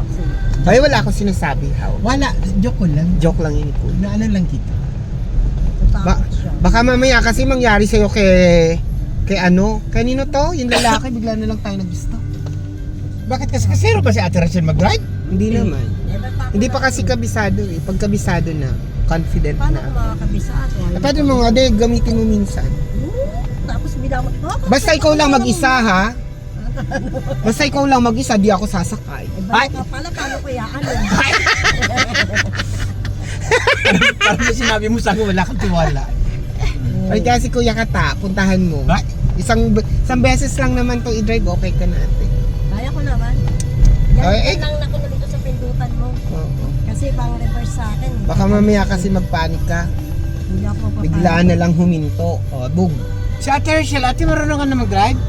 vaccine. Ay, wala akong sinasabi, how. Wala, joke ko lang. Joke lang yun po. Na ano lang kita. Natakot siya. Baka mamaya kasi mangyari sa'yo kay ano? Kanino to? Yung lalaki, bigla na lang tayo nag-gusto. Bakit kasi kasero ba si Ate Rachel mag-drive? Hindi naman. Natakot Hindi pa ako. kasi kabisado eh. Pag kabisado na, confident Paano na. kung makakabisado? Pwede mo nga, de, gamitin mo minsan. Tapos bilang Basta ikaw lang mag-isa ha. Basta ikaw lang mag-isa, di ako sasakay. Baka ka pala, paano kaya ano? Parang sinabi mo sa akin, wala kang tiwala. Ay kasi Kuya Kata, puntahan mo. Ba? Isang beses lang naman to i-drive, okay ka na ate. Kaya ko naman. Yan, Ay, yan lang ako na dito sa pindutan mo. Oo. Kasi pang reverse sa akin. Baka mamaya kasi magpanik ka. Hindi ako papayag. Biglaan na lang huminto. O, bug. Si Ate Rachel, ate marunong ka na mag-drive?